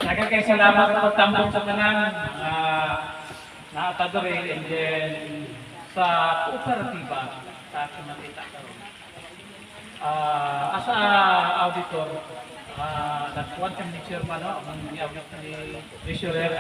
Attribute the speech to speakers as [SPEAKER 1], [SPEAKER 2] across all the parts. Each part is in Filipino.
[SPEAKER 1] Kay salamat sa pagtambong sa tanan naatadore and then sa kooperatiba sa ating nakita karon. As a auditor, nagkuhan kami ni chairman among gi-audit ni treasurer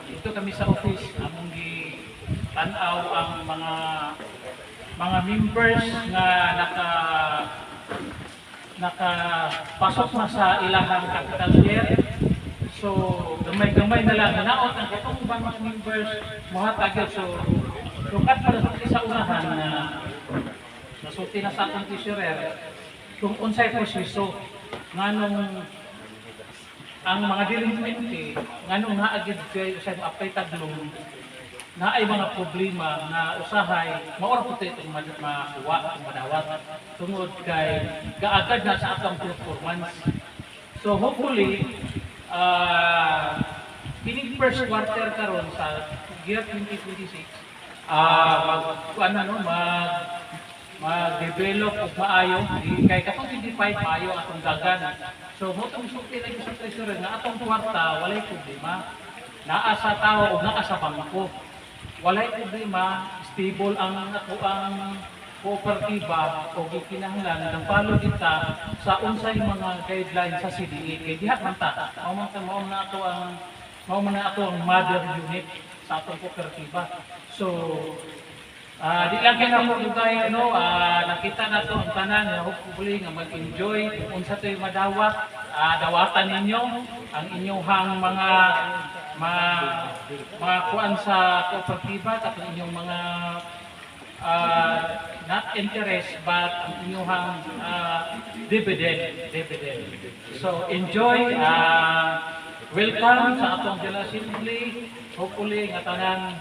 [SPEAKER 1] ito kami sa office among gi-tanaw ang mga members nga nakapasok na sa ilahang capital year. So, gamay-gamay na lang. Naot ang katong mga members, mga tagad. So, lukat para sa unahan na nasuti na sa atong treasurer, kung unsay proseso, nganong ang mga delinquente, nganong naagid kay usay apay taglong, na ay mga problema na usahay, maura po ito itong makuha, itong madawat, tungod kay kaagad na sa atong performance. So, hopefully, kining first quarter karon sa year 2026 mag-develop og maayo kay katong 25 maayo atong dagan. So mo tong sulti lagi sa treasurer nga atong kwarta walay problema. Naa sa tao ug naa sa bangko. Walay problema, stable ang atoang kooperatiba o gikinahanglan ng follow kita sa unsay mga guidelines sa CDE kay diha man ta mao man ato ang mother unit sa atong kooperatiba. So di lang kay namo dugay nakita nato ang tanan nga hopefully nga mag-enjoy unsa toy madawat dawatan ninyo ang inyong mga kuan sa kooperatiba at ang inyong mga not interest but ang inyong dividend. So enjoy, welcome sa atong General Assembly. Hopefully nga tanan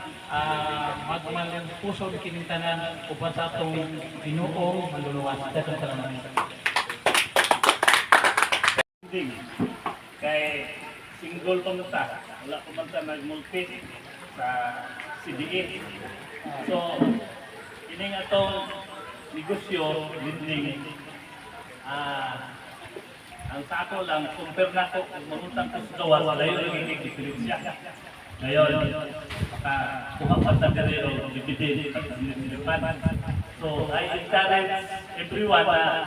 [SPEAKER 1] magmalang puso ni kining tanan uban sa atong Ginoong manluluwas. Daghang salamat.
[SPEAKER 2] Kay single pamunta, wala pamunta nag-multi sa CDE. So ining atong negosyo lending ang sa ako lang compare nako kung mamutang ko sa gawas layo yung diferensya. Ngayon kuha pa sa garero dividend pag so I encourage everyone na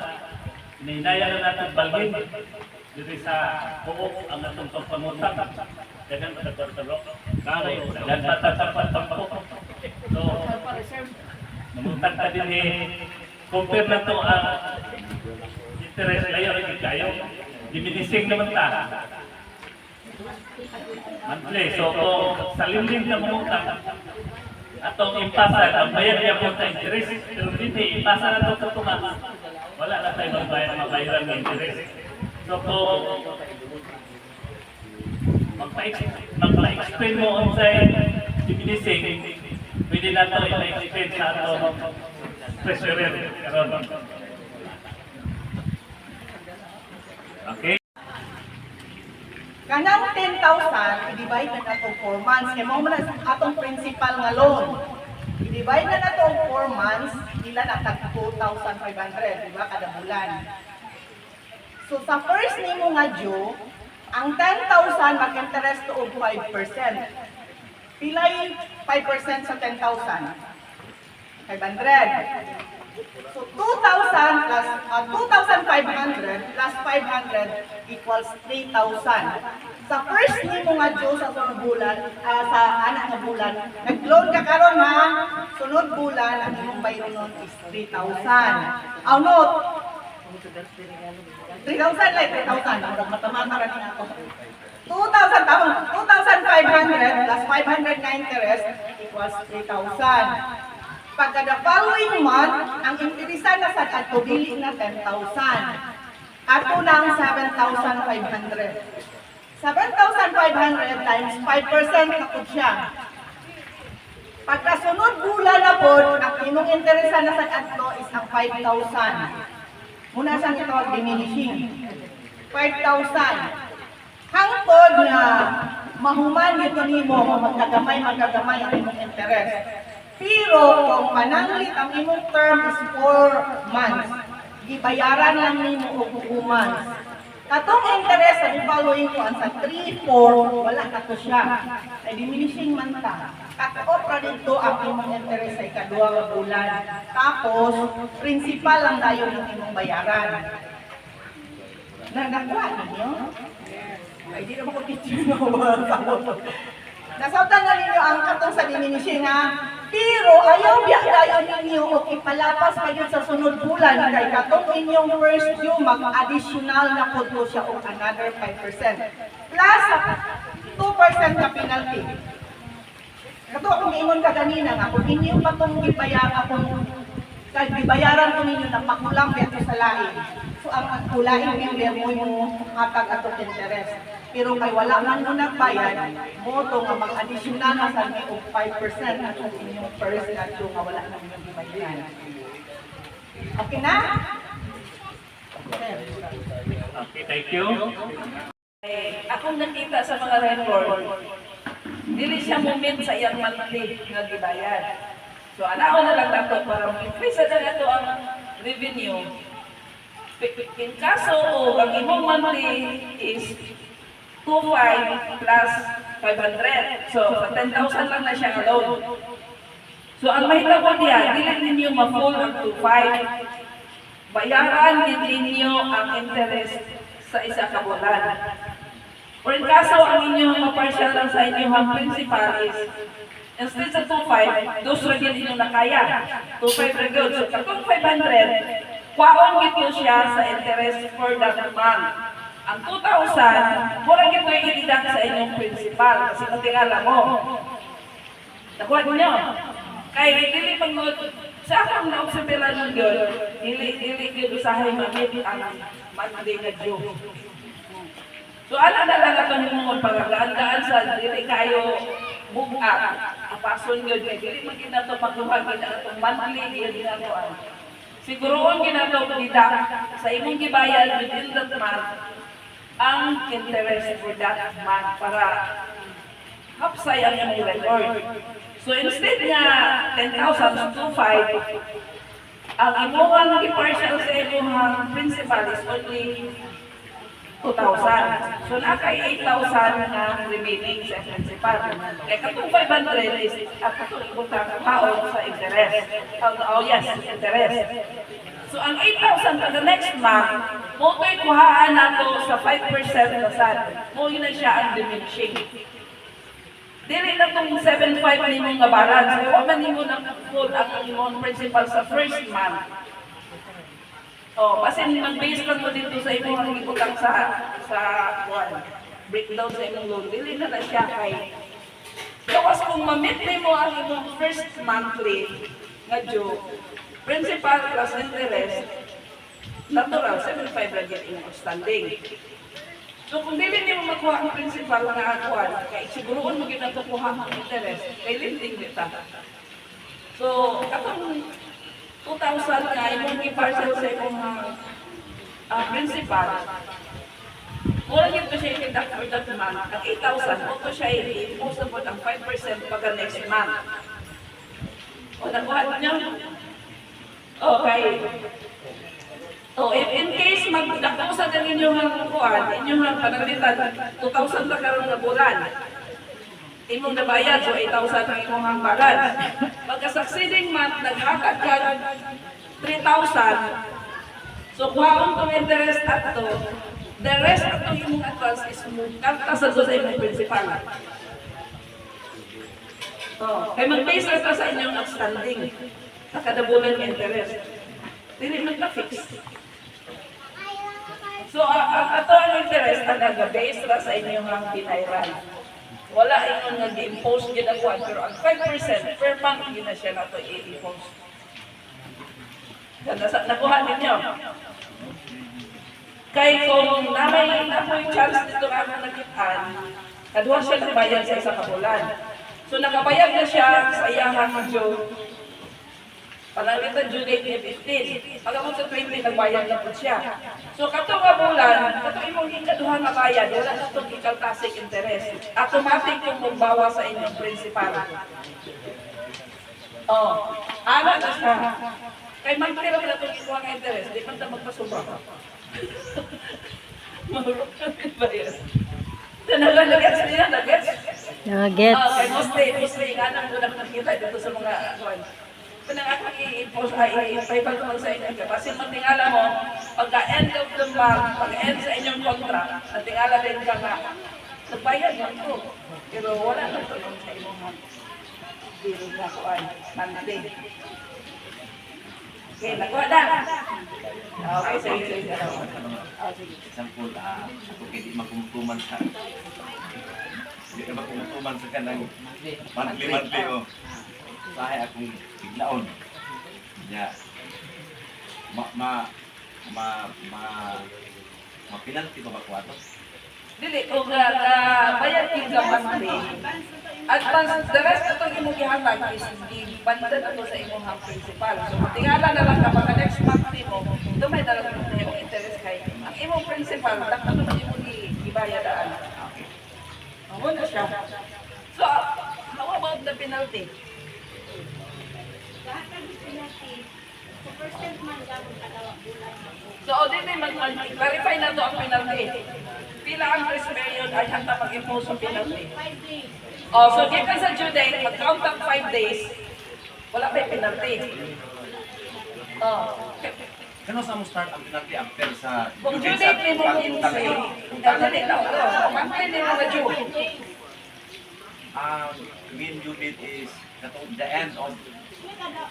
[SPEAKER 2] ninaya na natin balgin dito sa buok ang atong pagpamutang dagan patagortaro dagan patatapat-tampok. So mamutang ka din compare na to ang interest layo rin kayo. Diminising naman ta. Monthly. So kung sa limlim na mamutang atong impasa, ang bayad niya po sa interest. Pero hindi, impasa na ito sa wala na tayo mabayaran ng interest. So kung magpa-explain mo ang sa diminising, pwede na ito i-explain sa atong treasurer. Okay?
[SPEAKER 3] Kanang 10,000, i-divide na itong 4 months. Kaya mo na atong principal nga loan. I-divide na itong 4 months, ilan ang tag 2,500, diba, kada bulan. So sa first nimo nga due, ang 10,000 mag-interest to 5%. Pilay 5% sa 10,000? 500. So 2,000 plus 2,500 plus 500 equals 3,000. Sa first nimo nga due sa sunod bulan, sa anak nga bulan, nag-loan ka karon ha, sunod bulan ang imong bayron is 3,000. Aw note 3,000 like 3,000. Ang matamata ra ni ako. 2,000 tamang 2,500 plus 500 na interest equals 3,000. Pagka the following month, ang interesa na sa ato dili na 10,000. Ato ng 7,500. 7,500 times 5% na po siya. Pagkasunod bulan na po, ang imong interesa na sa ato is ang 5,000. Muna siyang ito diminishing. 5,000. Hangtod na mahuman dito nimo, magkagamay ang imong interest. Pero kung pananglit ang imong term is 4 months, gibayaran lang nimo og 2 months. Katong interest sa following ko ang sa 3, 4, wala na to siya. Ay diminishing man ta. Kat-off ra dito ang imong interest sa ikaduha nga bulan. Tapos, principal lang tayo ng imong bayaran. Nagkuha ninyo? Ay, di na mo ko kitchen Nasabtan na ninyo ang katong sa diminishing ha. Pero ayaw biya dayon ninyo o ipalapas kayo sa sunod bulan kay katong inyong first due mag-additional na po siya o another 5%. Plus 2% na penalty. Kato akong ingon ka ganina nga kung inyo pa itong gibayaran ko ninyo na pakulang dito sa lain. So ang kulain yung mo yung hatag atong interest. Pero kay wala man mo nagbayad, mo to nga mag-additional na sa may 5% at ang inyong first na ito nga wala nang inyong gibayaran. Okay na?
[SPEAKER 2] Okay, thank you.
[SPEAKER 4] Akong nakita sa mga record, dili siya moment sa iyang monthly nga gibayad. So ana ko na lang dato para mo-increase na nato ang revenue. In kaso o ang imong monthly is 2.5 plus 500. So 10,000 lang na siya alone. So ang mahitabo niya, dili ninyo ma-full ang 2.5. Bayaran din ninyo ang interest sa isa ka bulan. Or in kaso ang inyong partial lang sa inyong principal is instead sa 2.5, dos rin ninyo na kaya. 2.5 rin. So katong 500, kwaon gito siya sa interest for that month. Ang 2,000, mura gito yung i-deduct sa inyong principal kasi katingala mo. Nakuha niyo? Kaya dili pag sa akong naobserberan mo yun, dili yun usahay mamit ang monthly na due. So ala na lang ito yung mga pagkagaan sa dili kayo bugat, apason yun, dili magkita ito pagluhag, gina ito monthly, yun ginagawa. Siguroon ginato deduct sa imong gibayad within that month ang interest for that month para hapsay ang imong record. So instead nga 10,000 to 5, ang imong gi-partial sa imong principal is only 2,000. So nakay 8,000 na remaining sa principal. Kaya katong 500 is katong ibutang kaon sa interest. Oh yes, interest. So ang 8,000 for the next month, mo to'y kuhaan nato sa 5% na sad. Mo yun na siya ang diminishing. Dili na itong 7.5 nimo nga balance. Kaya man nimo na full ang imong principal sa first month. Oh, kasi mag-base lang mo dito sa imong ibutang sa breakdown sa imong loan. Dili na siya kay. Tapos kung ma-meet mo ang imong first monthly nga due, principal plus interest, natural, 7.5 lang yung outstanding. So kung dili niyo makuha ang principal nga akuan, kaya siguroon mo ginatukuha ang interest, kay lending dita. So, katong 2,000 nga imong i-parcel sa imong principal, wala yun pa siya i-deduct for that month. Ang 8,000, mo to siya i-impose na po ang 5% pagka next month. O, nakuha niyo? Okay. So, in case magdakto sa din inyong kuhaan, inyong panalitan, 2,000 lang karoon na bulan. Imong nabayad, so 8,000 ang imong balance. Pagka succeeding month, naghakad ka 3,000. So, kuhaon itong interest at to, the rest of itong imong advance is karta sa imong principal. So, kaya mag-base na ito sa inyong outstanding sa kada bulan interest. Dili mag-fix. So, ato ang interest na nag-base na sa inyong pinayran. Wala ingon nga gi-impose ginakuan, pero ang 5% per month yun na siya na ito i-impose. Nakuha ninyo. Kaya kung napoy chance dito nga akong nakitaan, kaduha siya nagbayad sa isang kabulan. So nakabayad na siya sa iyang due. Panalitan due date niya 15. Pag ako sa 20, nagbayad na po siya. So katong nga bulan, katong imong ikaduha na bayad, wala na itong ikaltasik interest. Automatic yung magbawa sa inyong principal. Oh, ano na siya? Kay magtira mo na itong ikuha ng interest, di man ito magpasubra. Mahurot ka ng bayad. Nagets niya, nagets.
[SPEAKER 5] Nugget.
[SPEAKER 4] Kay mostly, nga nang unang nakita dito sa mga kwan. Kung ako i-post, i-paypal ko sa inyo. Kasi matingala mo, pagka-end of the month, pag-end sa inyong contract, natingala din ka nga, nagbayad mo ito. Pero wala na tulong sa inyong month. Biro na ko ay monthly. Okay, nakuha na. Okay, sige.
[SPEAKER 6] Example, ako hindi magkumtuman sa hindi ka magkumtuman sa kanang monthly o sahay akong biglaon. Yeah. Penalty ba ba ko ato?
[SPEAKER 4] Dili, kung bayad yung sa monthly, advance, the rest ito yung gihatag is di-banded ito sa imong hang principal. So, tingala na lang kapag next monthly mo, dumay na lang ito yung interest kay ang imong principal, dapat ito yung ibayadaan. Ang na siya. So, how about the penalty? So, dito mag-clarify na ito ang penalty. Pila ang grace period ay handa mag-impose ng penalty. Oh, so given sa due date, mag-count ang 5 days, wala pa yung penalty. Oh.
[SPEAKER 6] Kano sa mo start ang penalty after sa
[SPEAKER 4] Kung due date ni mo yung sa'yo, dali na ito. Pantay ni mo na due.
[SPEAKER 6] Mean due date is the end of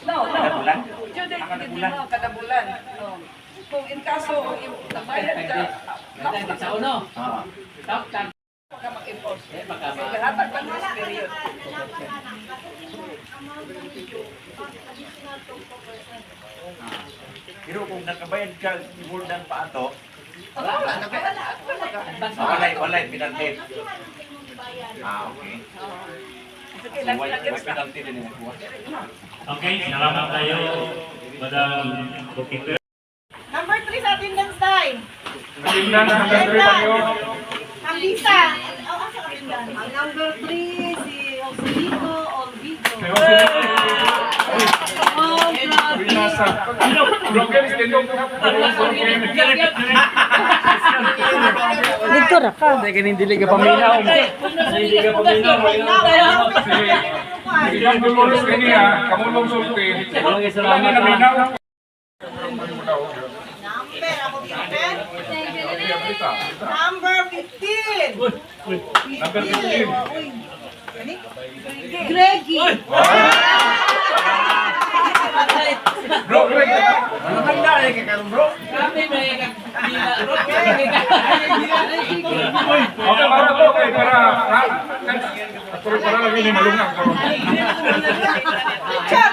[SPEAKER 4] No.
[SPEAKER 6] kada bulan?
[SPEAKER 4] Due date
[SPEAKER 6] Kada
[SPEAKER 4] din
[SPEAKER 6] bulan?
[SPEAKER 4] mo kada bulan. Oh. Kung in kaso, nagbayad ka,
[SPEAKER 1] Sa uno. Top time.
[SPEAKER 4] ka mag-impose. Kasi lahatag lang grace period.
[SPEAKER 6] Pero kung nakabayad ka more than pa ato,
[SPEAKER 4] Wala.
[SPEAKER 6] walay penalty. Okay.
[SPEAKER 4] Okay,
[SPEAKER 6] So, may
[SPEAKER 4] lagi-lagi
[SPEAKER 6] penalty din yung nakuha.
[SPEAKER 2] Okay, salamat tayo, Madam Bookkeeper.
[SPEAKER 3] Number 3 sa attendance time.
[SPEAKER 7] Attendance, number 3 pa niyo.
[SPEAKER 3] Ang Lisa. Ang number 3, si Osilito Olvido.
[SPEAKER 7] May hospital. Pinasa. Broken, stendong.
[SPEAKER 5] Dito ra ka.
[SPEAKER 1] Hindi ka paminaw. Hindi ka paminaw.
[SPEAKER 7] Si Ilang Dolores kaniya, kamulong sulti. Wala niya naminaw.
[SPEAKER 3] Number, ako given. Number 15.
[SPEAKER 7] Number 15.
[SPEAKER 3] Greggy.
[SPEAKER 7] Bro, Greg. Okay, para to, okay, para. Para lagi ni malungang.
[SPEAKER 3] Picture.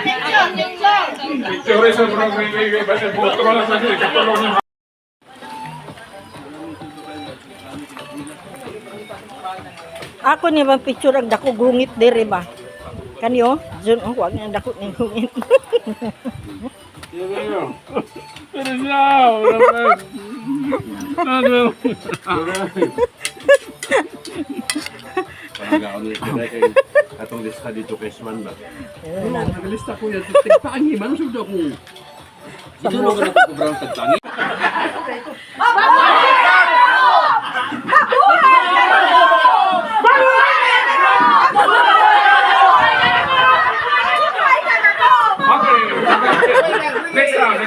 [SPEAKER 7] Picture sa bro, Greg. Basta buto wala sa dili. Katulong niya.
[SPEAKER 5] Ako ni bang picture ang dako gungit diri ba? Kanyo, Jun, oh, wag na dako ni gungit.
[SPEAKER 8] Atong lista dito kay Swan ba?
[SPEAKER 9] Nagalista ko yan. Tagtangi, manong sudo ko. Ito na ka nakukubrang tagtangi.
[SPEAKER 7] Okay. Next round.